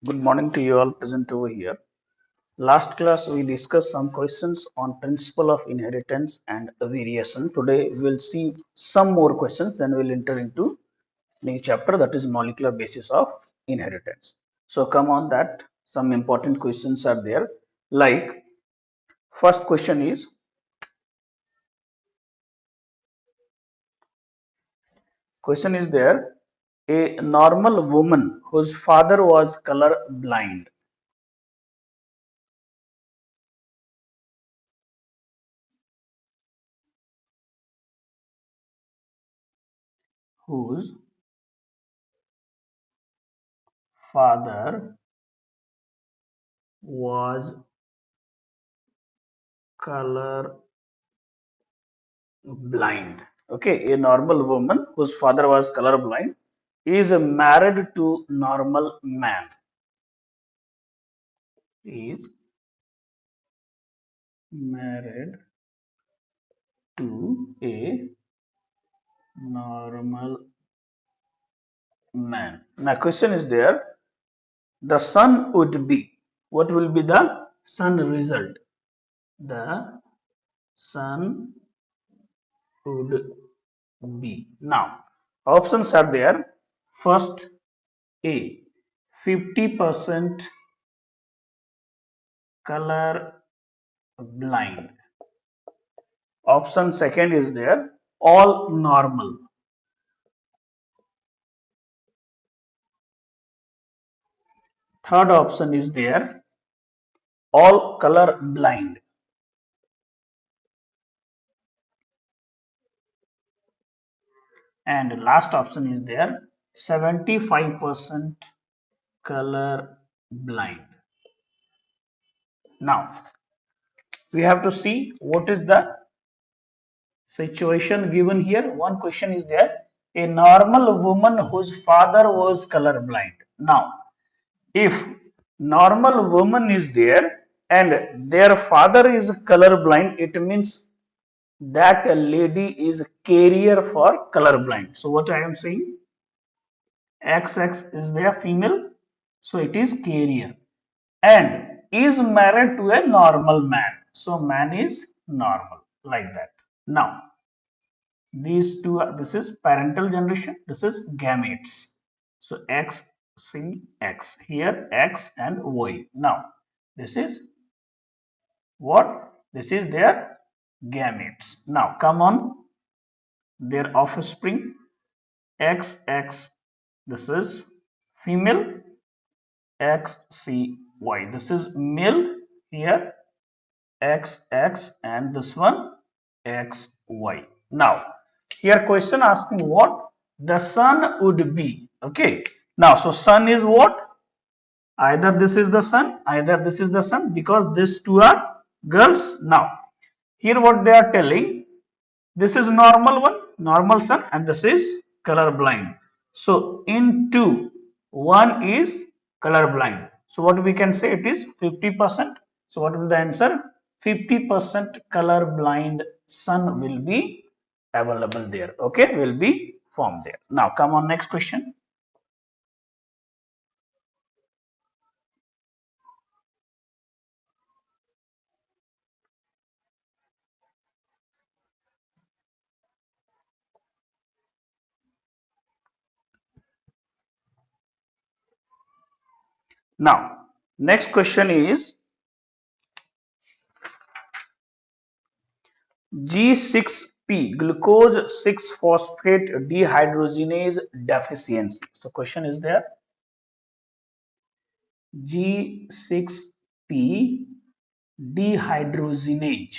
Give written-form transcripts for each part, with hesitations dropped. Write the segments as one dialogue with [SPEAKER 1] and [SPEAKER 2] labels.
[SPEAKER 1] Good morning to you all present over here. Last class we discussed some questions on principle of inheritance and variation. Today we will see some more questions, then we will enter into new chapter, that is molecular basis of inheritance. So come on that some important questions are there. Like first question is there, a normal woman whose father was color blind, whose father was color blind. Okay, a normal woman whose father was color blind is married to normal man. Is married to a normal man. Now question is there, the son would be, what will be the son result? The son would be. Now options are there. First A, 50% color blind. Option second is there, all normal. Third option is there, all color blind. And last option is there, 75% color blind. Now we have to see what is the situation given here. One question is there, a normal woman whose father was color blind. Now if normal woman is there and their father is color blind, it means that a lady is carrier for color blind. So what I am saying, XX is their female, so it is carrier, and is married to a normal man, so man is normal, like that. Now these two are, this is parental generation, this is gametes. So X, C, X, here X and Y. Now this is what? This is their gametes. Now come on, their offspring, XX, this is female, XCY, this is male, here XX, and this one XY. Now here question asking what the son would be. Okay, now so son is what? Either this is the son, either this is the son, because these two are girls. Now here what they are telling, this is normal one, normal son, and this is color blind. So in two, one is color blind. So what we can say, it is 50%. So what will the answer? 50% color blind son will be available there. Okay, will be formed there. Now come on, next question. Now next question is G6P, glucose 6 phosphate dehydrogenase deficiency. So question is there, G6P dehydrogenase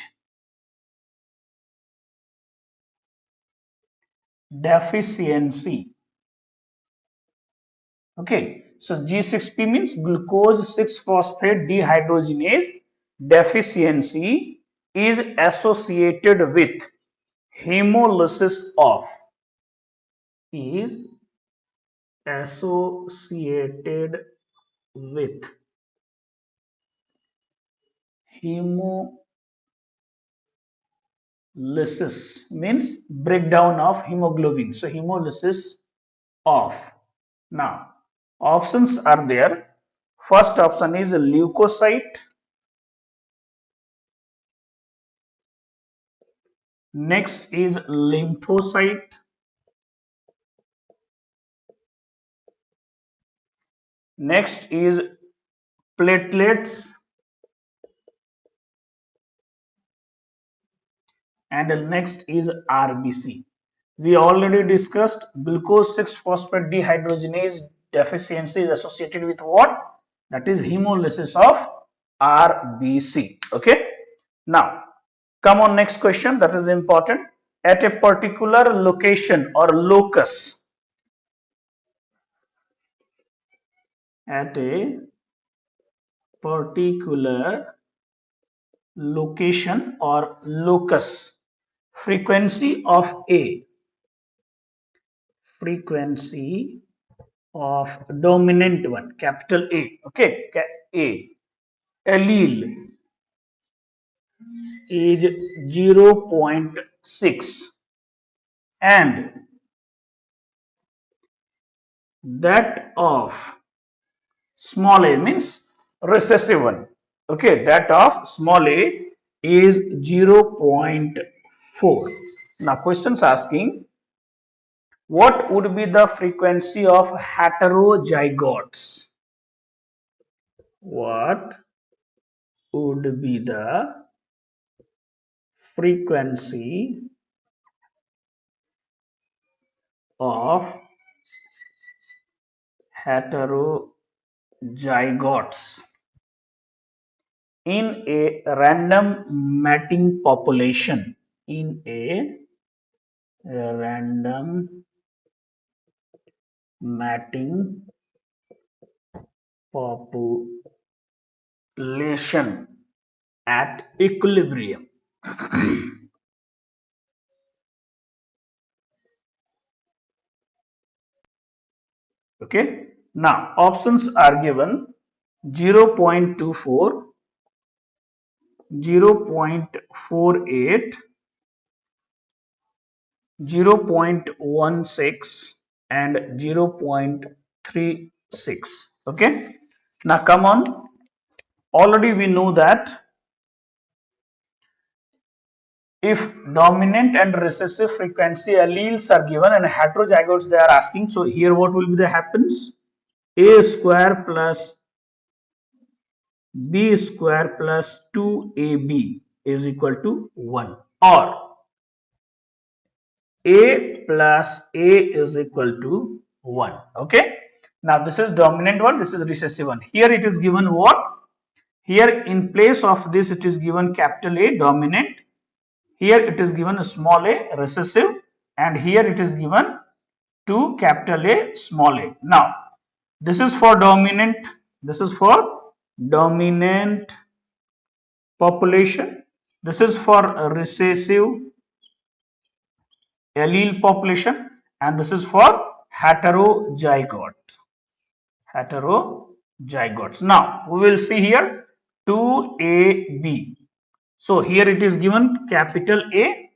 [SPEAKER 1] deficiency. Okay, so G6P means glucose 6 phosphate dehydrogenase deficiency is associated with hemolysis of, is associated with hemolysis, means breakdown of hemoglobin. So hemolysis of. Now options are there. First option is leukocyte. Next is lymphocyte. Next is platelets. And next is RBC. We already discussed glucose 6-phosphate dehydrogenase deficiency is associated with what? That is hemolysis of RBC. Okay. Now, come on next question, that is important. At a particular location or locus, at a particular location or locus, frequency of dominant one, capital A, okay, A, allele is 0.6 and that of small a means recessive one, okay, that of small a is 0.4. Now questions asking, what would be the frequency of heterozygotes? What would be the frequency of heterozygotes in a random mating population? In a random mating population at equilibrium. Okay. Now options are given: 0.24, 0.48, 0.16 and 0.36. Okay. Now come on. Already we know that if dominant and recessive frequency alleles are given and heterozygotes they are asking, so here what will be the happens? A square plus b square plus 2ab is equal to 1, or a plus a is equal to 1. Okay. Now this is dominant one, this is recessive one. Here it is given what? Here in place of this it is given capital A dominant. Here it is given a small a recessive, and here it is given 2 capital A small a. Now this is for dominant, this is for dominant population, this is for recessive allele population, and this is for heterozygotes. Now we will see here 2ab. So here it is given capital A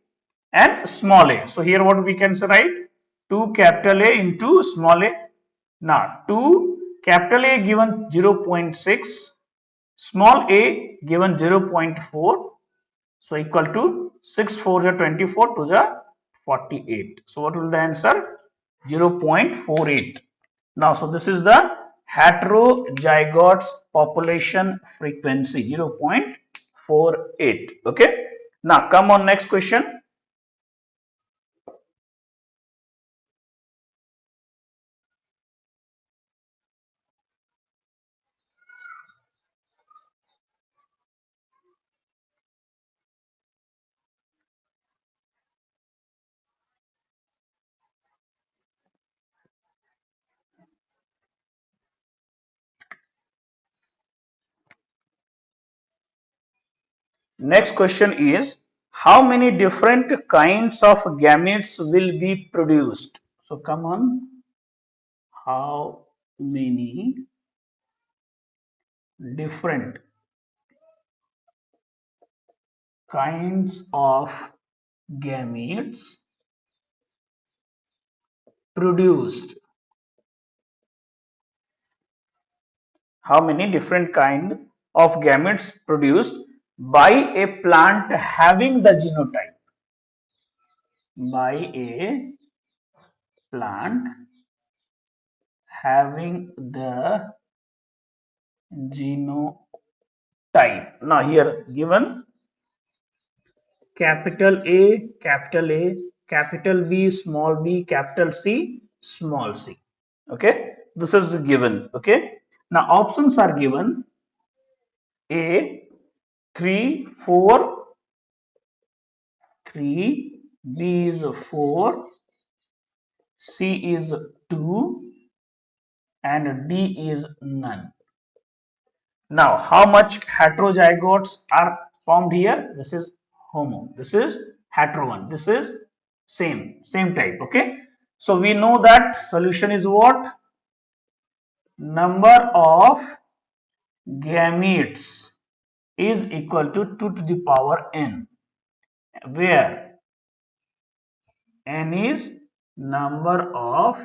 [SPEAKER 1] and small a. So here what we can say, right? 2 capital A into small a. Now 2 capital A given 0.6, small a given 0.4. So equal to 6 4 is 24 to the 48. So what will be the answer? 0.48. Now so this is the heterozygotes population frequency, 0.48. Okay. Now come on next question. Next question is, how many different kinds of gametes will be produced? So come on, how many different kinds of gametes produced? How many different kind of gametes produced by a plant having the genotype? By a plant having the genotype. Now here given capital A, capital B, small b, capital C, small c. Okay, this is given. Okay, now options are given: A 3, 4, 3, B is 4, C is 2, and D is none. Now, how much heterozygotes are formed here? This is homo. This is hetero one. This is same type. Okay. So we know that solution is what? Number of gametes is equal to 2 to the power n, where n is number of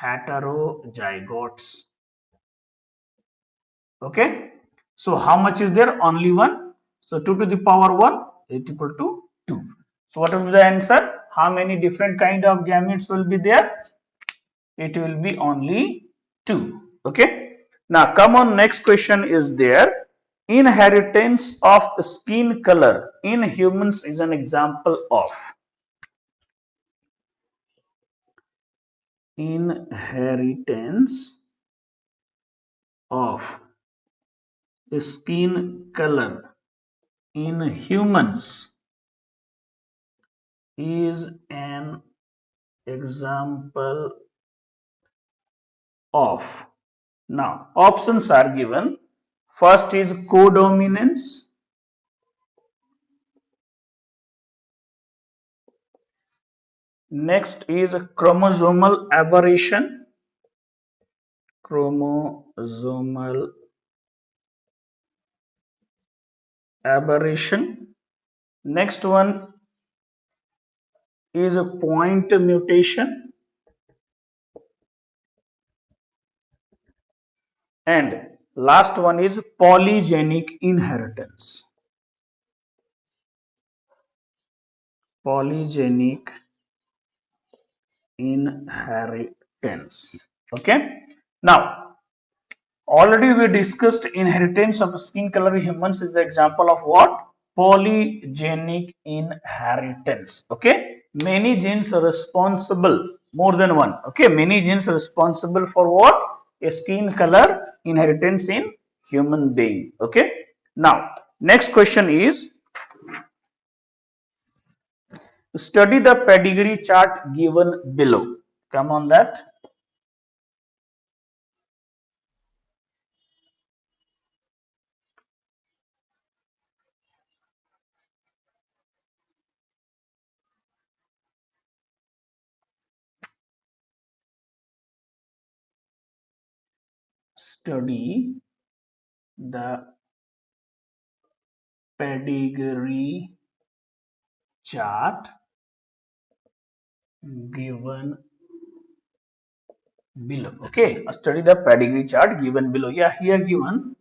[SPEAKER 1] heterozygotes. Okay. So how much is there? Only one. So 2 to the power 1 is equal to 2. So what will be the answer? How many different kind of gametes will be there? It will be only 2. Okay. Now come on, next question is there. Inheritance of skin color in humans is an example of. Inheritance of skin color in humans is an example of. Now, options are given. First is codominance. Next is chromosomal aberration. Chromosomal aberration. Next one is a point mutation. And last one is polygenic inheritance. Polygenic inheritance. Okay. Now, already we discussed inheritance of skin color in humans is the example of what? Polygenic inheritance. Okay. Many genes are responsible, more than one. Okay. Many genes are responsible for what? A skin color inheritance in human being. Okay. Now, next question is, study the pedigree chart given below. Come on that. Study the pedigree chart given below. Okay, study the pedigree chart given below. Yeah, here given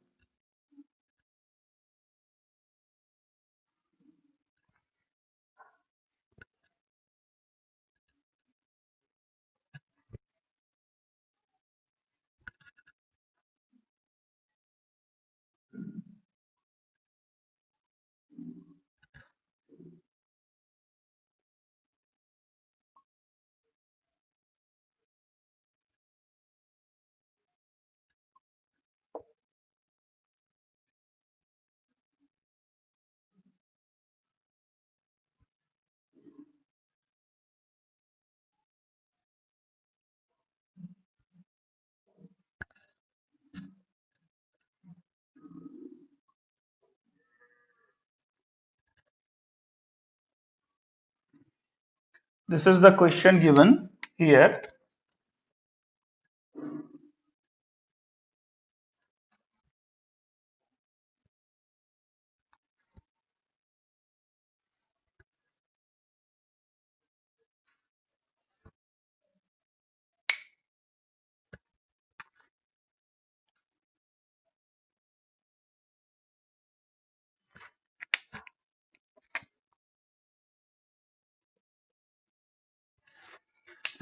[SPEAKER 1] this is the question given here.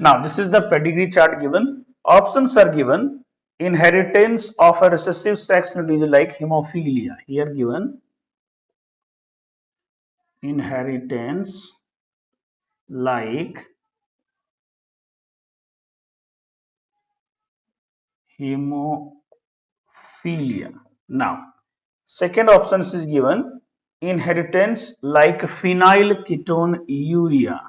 [SPEAKER 1] Now, this is the pedigree chart given. Options are given. Inheritance of a recessive sex disease like hemophilia. Here given inheritance like hemophilia. Now, second option is given inheritance like phenylketonuria.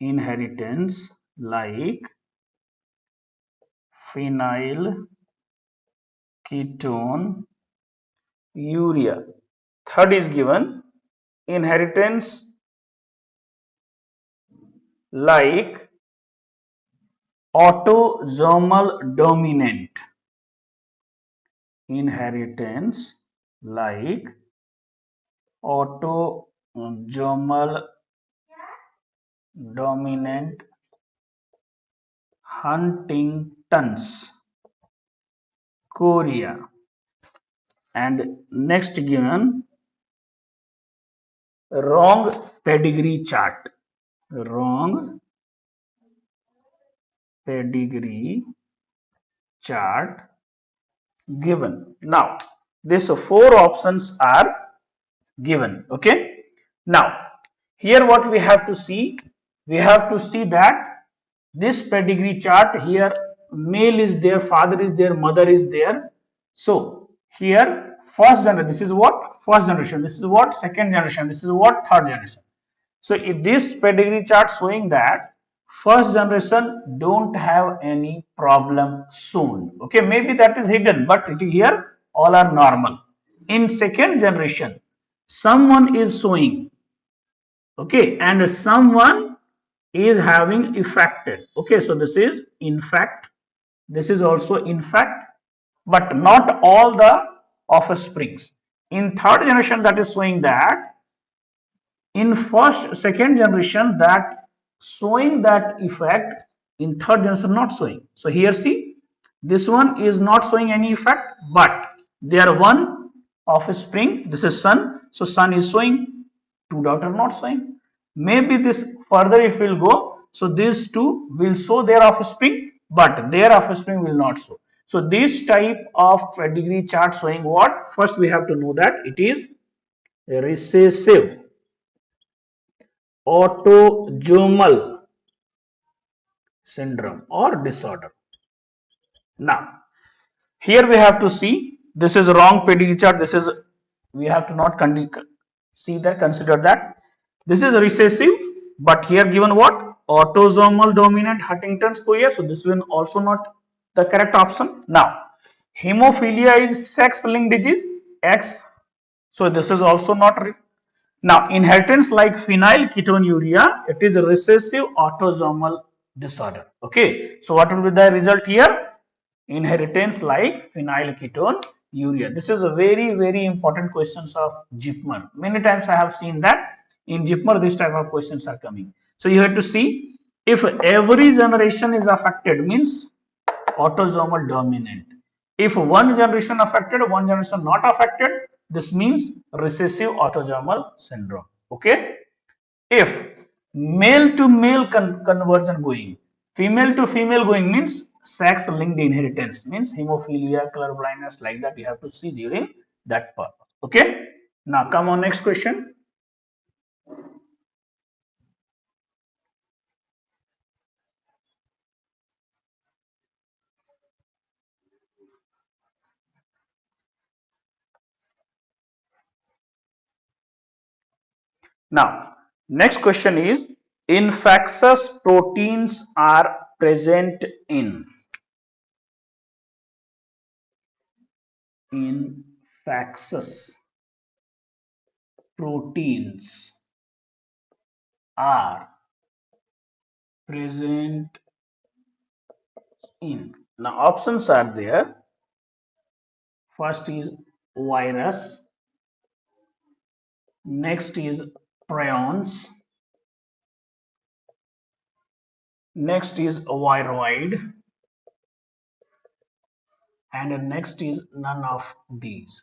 [SPEAKER 1] Inheritance like phenylketonuria. Third is given inheritance like autosomal dominant. Inheritance like autosomal dominant Huntington's chorea. And next given wrong pedigree chart. Wrong pedigree chart given. Now, these four options are given. Okay. Now, here what we have to see? We have to see that this pedigree chart here, male is there, father is there, mother is there. So here first generation, this is what first generation, this is what second generation, this is what third generation. So if this pedigree chart showing that first generation don't have any problem soon. Okay, maybe that is hidden, but here all are normal. In second generation, someone is showing, okay, and someone is having affected. Okay, so this is in fact, this is also in fact, but not all the offsprings. In third generation, that is showing that in first second generation that showing that effect, in third generation not showing. So here see, this one is not showing any effect, but they are one offspring. This is son, so son is showing, two daughter not showing. Maybe this further if will go, so these two will show their offspring, but their offspring will not show. So this type of pedigree chart showing what? First we have to know that it is recessive autosomal syndrome or disorder. Now, here we have to see, this is wrong pedigree chart. This is, we have to not see that, consider that this is recessive, but here given what? Autosomal dominant Huntington's chorea. So this will also not the correct option. Now, hemophilia is sex-linked disease X. So this is also not. Now, inheritance like phenylketonuria, it is a recessive autosomal disorder. Okay, so what will be the result here? Inheritance like phenylketonuria. This is a very important questions of JIPMER. Many times I have seen that in JIPMER this type of questions are coming. So you have to see if every generation is affected means autosomal dominant. If one generation affected, one generation not affected, this means recessive autosomal syndrome. Okay. If male to male conversion going, female to female going means sex linked inheritance, means hemophilia, color blindness, like that you have to see during that part. Okay. Now come on, next question. Now, next question is infectious proteins are present in infectious proteins are present in. Now, options are there. First is virus, next is prions, next is viroid, and next is none of these.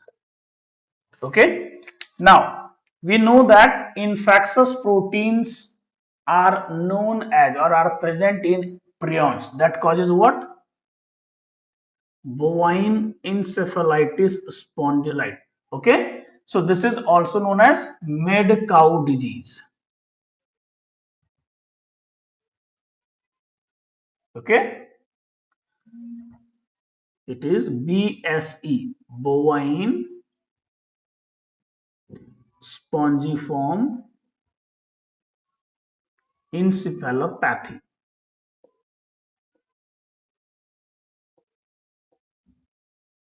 [SPEAKER 1] Okay. Now we know that infectious proteins are known as or are present in prions that causes what? Bovine encephalitis spondylitis. Okay, so this is also known as mad cow disease. Okay, it is BSE, bovine spongiform encephalopathy.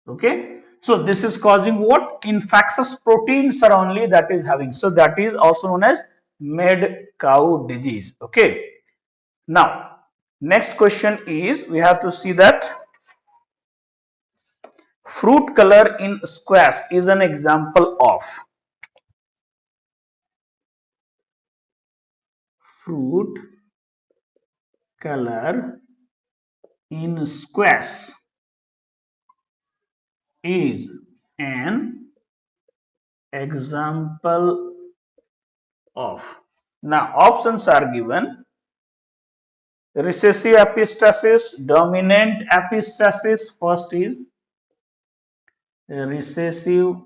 [SPEAKER 1] Okay, so this is causing what? Infectious proteins are only that is having. So that is also known as mad cow disease. Okay, now next question is we have to see that fruit color in squash is an example of fruit color in squash is an example of. Now options are given: recessive epistasis, dominant epistasis. First is recessive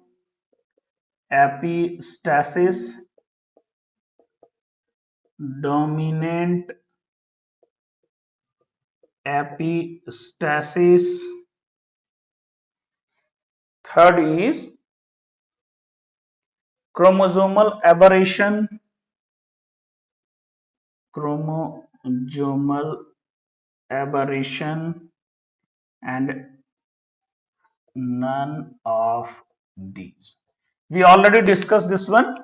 [SPEAKER 1] epistasis, dominant epistasis. Third is chromosomal aberration, chromosomal aberration, and none of these. We already discussed this one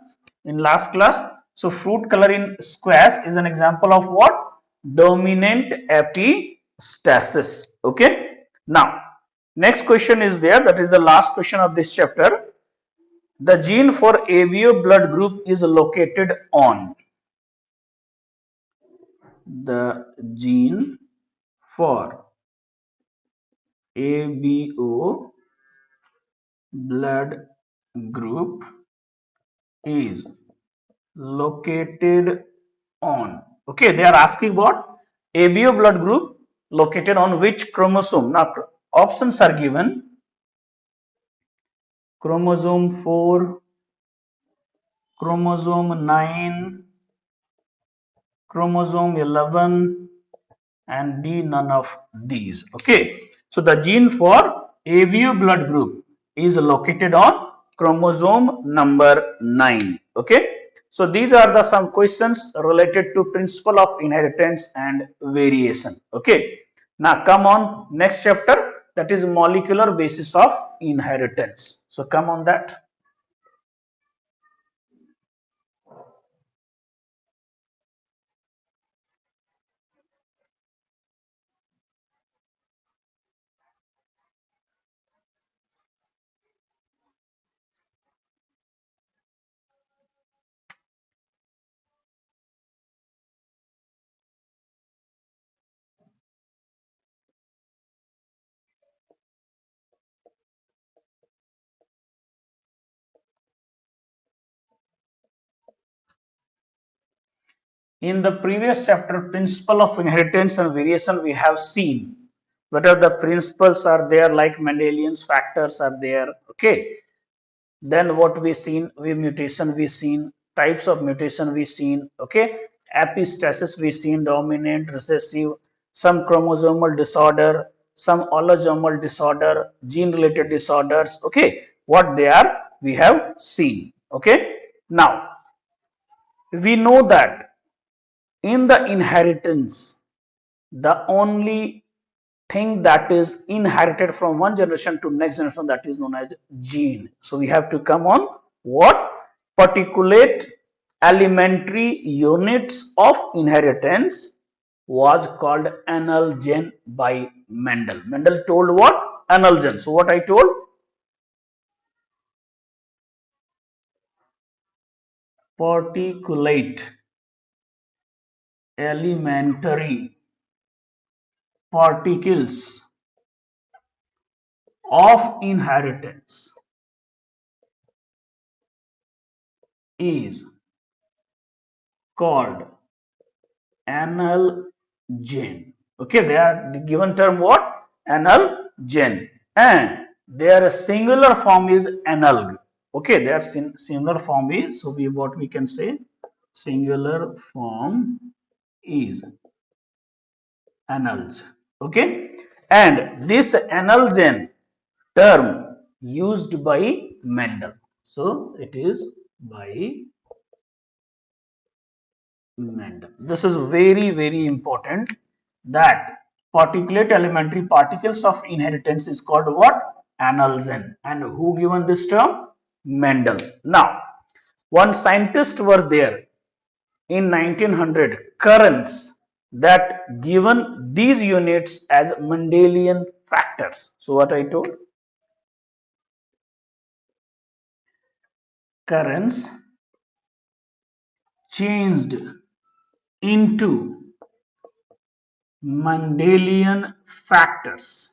[SPEAKER 1] in last class. So fruit color in squash is an example of what? Dominant epistasis. Okay. Now, next question is there. That is the last question of this chapter. The gene for ABO blood group is located on. The gene for ABO blood group is located on. Okay, they are asking what? ABO blood group located on which chromosome? Now, options are given: chromosome 4, chromosome 9, chromosome 11, and D, none of these. Okay, so the gene for ABO blood group is located on chromosome number 9. Okay, so these are the some questions related to principle of inheritance and variation. Okay, now come on next chapter, that is molecular basis of inheritance. So come on that. In the previous chapter, principle of inheritance and variation, we have seen whether the principles are there like Mendelian's factors are there. Okay. Then what we seen, we mutation we seen, types of mutation we seen. Okay. Epistasis we seen, dominant, recessive, some chromosomal disorder, some allosomal disorder, gene related disorders. Okay. What they are, we have seen. Okay. Now, we know that in the inheritance, the only thing that is inherited from one generation to next generation, that is known as gene. So we have to come on what? Particulate elementary units of inheritance was called anal gen by Mendel. Mendel told what? Anal gen. So what I told? Particulate elementary particles of inheritance is called anal gene. Okay, they are the given term what? Anal gene, and their singular form is analg. Okay, their singular form is, so we what we can say, singular form is annals. Okay, and this analgen term used by Mendel. So it is by Mendel. This is very important, that particulate elementary particles of inheritance is called what? Analgen. And who given this term? Mendel. Now, one scientist were there in 1900, Currens, that given these units as Mendelian factors. So what I told? Currens changed into Mendelian factors.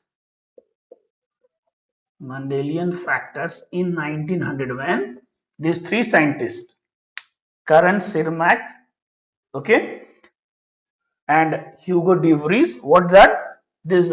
[SPEAKER 1] Mendelian factors in 1900, when these three scientists, Curran, Sirmac, okay, and Hugo de Vries, what that? This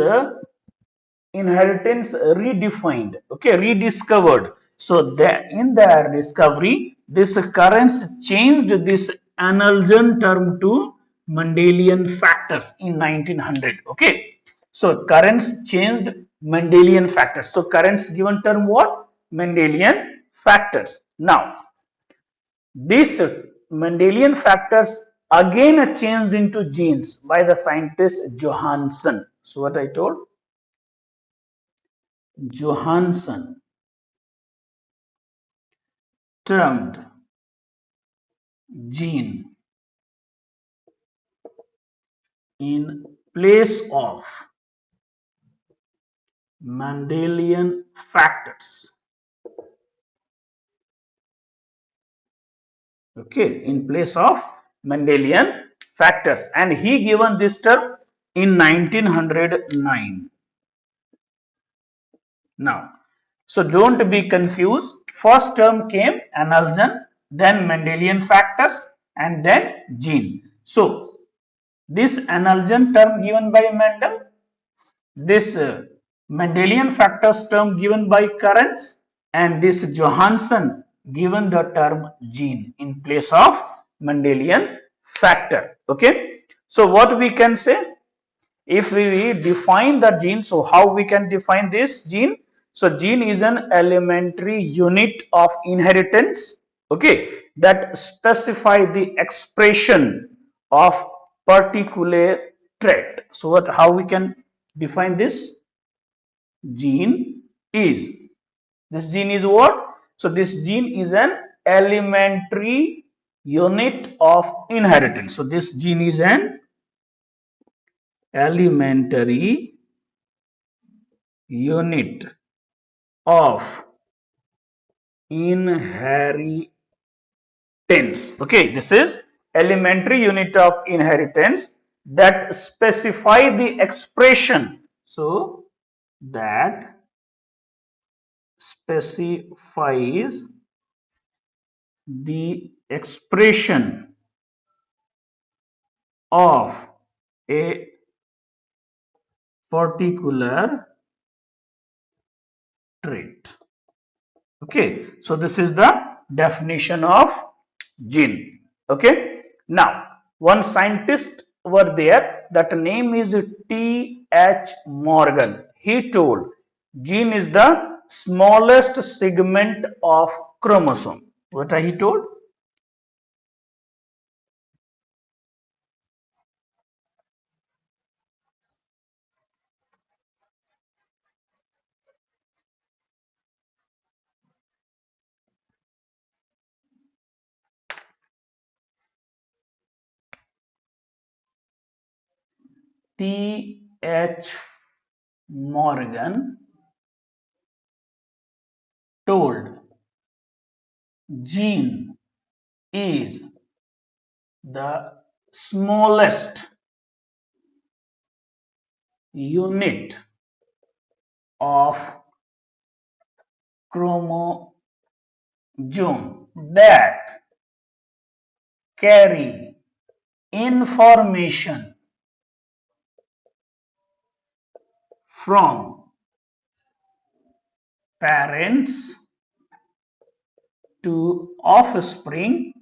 [SPEAKER 1] inheritance redefined, okay, rediscovered. So that in their discovery, this Currens changed this analgen term to Mendelian factors in 1900. Okay, so Currens changed Mendelian factors. So Currens given term what? Mendelian factors. Now these Mendelian factors again changed into genes by the scientist Johansson. So what I told? Johansson termed gene in place of Mendelian factors. Okay, in place of Mendelian factors, and he given this term in 1909. Now, so don't be confused. First term came analgen, then Mendelian factors, and then gene. So this analgen term given by Mendel, this Mendelian factors term given by Currens, and this Johansson given the term gene in place of Mendelian factor. Okay, so what we can say, if we define the gene, so how we can define this gene? So gene is an elementary unit of inheritance, okay, that specify the expression of particular trait. So what, how we can define this? Gene is, this gene is what? So this gene is an elementary unit of inheritance. So this gene is an elementary unit of inheritance. Okay, this is elementary unit of inheritance that specify the expression. So that specifies the expression of a particular trait. Okay, so this is the definition of gene. Okay, now one scientist were there, that name is T.H. Morgan. He told gene is the smallest segment of chromosome. What he told? T.H. Morgan told gene is the smallest unit of chromosome that carry information from parents to offspring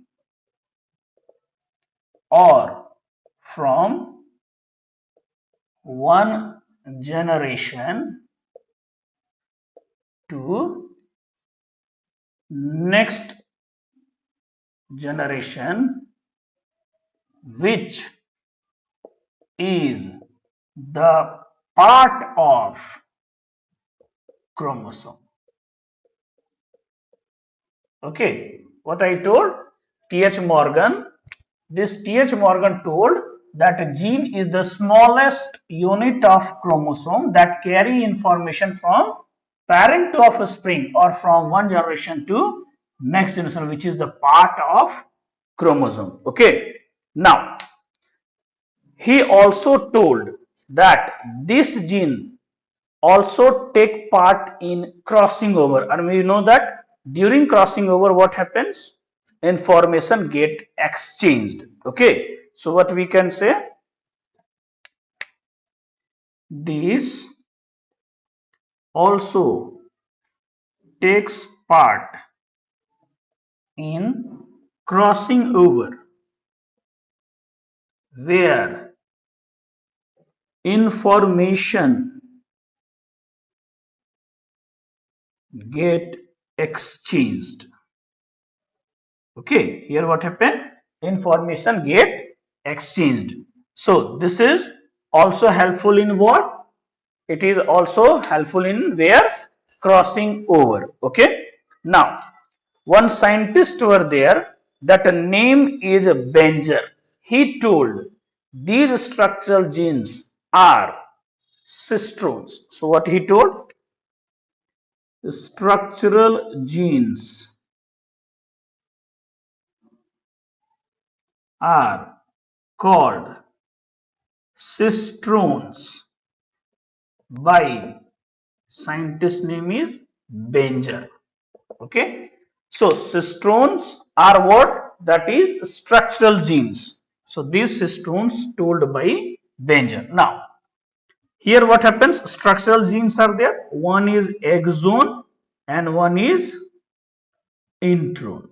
[SPEAKER 1] or from one generation to next generation, which is the part of chromosome. Okay, what I told T.H. Morgan, this T.H. Morgan told that a gene is the smallest unit of chromosome that carry information from parent to offspring or from one generation to next generation, which is the part of chromosome. Okay, now he also told that this gene also take part in crossing over, and we know that during crossing over what happens, information get exchanged. Okay, so what we can say, this also takes part in crossing over, where information get exchanged. Okay, here what happened, information get exchanged. So this is also helpful in what, it is also helpful in where, crossing over. Okay, now one scientist were there, that a name is Benger. He told these structural genes are cistrons. So what he told, the structural genes are called cistrons by scientist name is Benger. Okay, so cistrons are what, that is structural genes. So these cistrons told by Benger. Now here what happens, structural genes are there, one is exon and one is intron.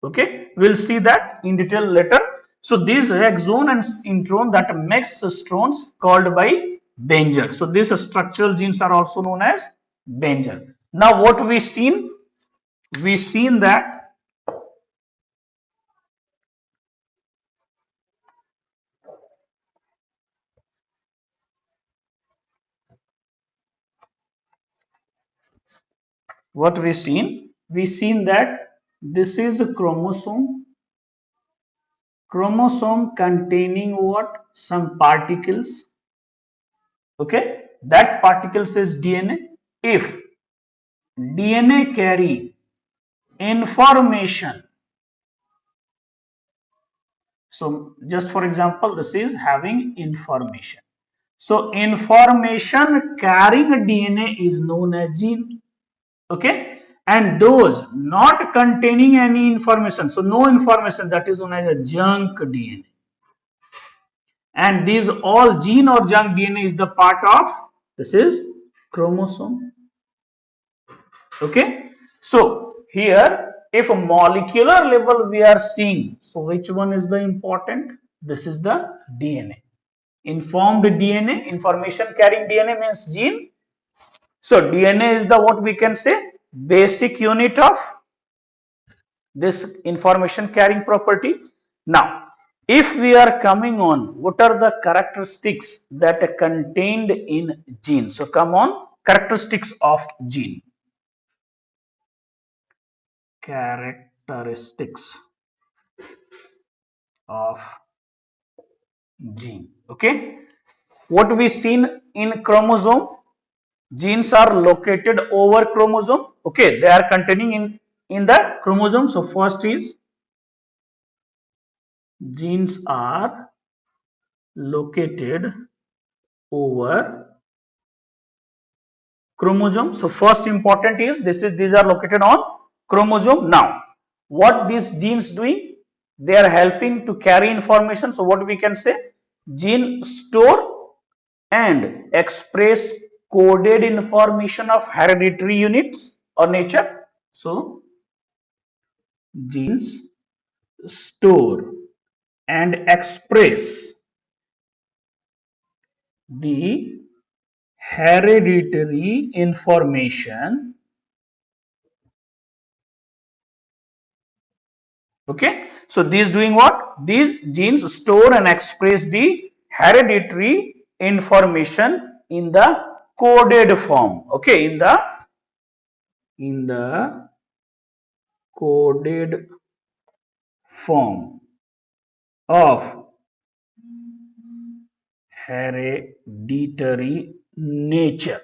[SPEAKER 1] Okay, we'll see that in detail later. So these exon and intron that makes cistrons called by Benger. So these structural genes are also known as Benger. Now what we seen that we seen that this is a chromosome containing what, some particles. Okay, that particles is DNA. If DNA carry information, so just for example, this is having information. So information carrying a DNA is known as gene. Okay, and those not containing any information, so no information, that is known as a junk DNA. And these all gene or junk DNA is the part of, this is chromosome. Okay, so here if a molecular level we are seeing, so which one is the important, this is the DNA. Informed DNA, information carrying DNA means gene. So DNA is the, what we can say, basic unit of this information carrying property. Now if we are coming on, what are the characteristics that are contained in gene? So come on, characteristics of gene. Characteristics of gene. Okay, what we seen in chromosome, genes are located over chromosome. Okay, they are containing in the chromosome. So first is, genes are located over chromosome. So first important is, these are located on chromosome. Now what these genes doing, they are helping to carry information. So what we can say, gene store and express coded information of hereditary units or nature. So genes store and express the hereditary information. Okay, so these doing what? These genes store and express the hereditary information in the coded form. Okay, in the coded form of hereditary nature.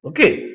[SPEAKER 1] Okay,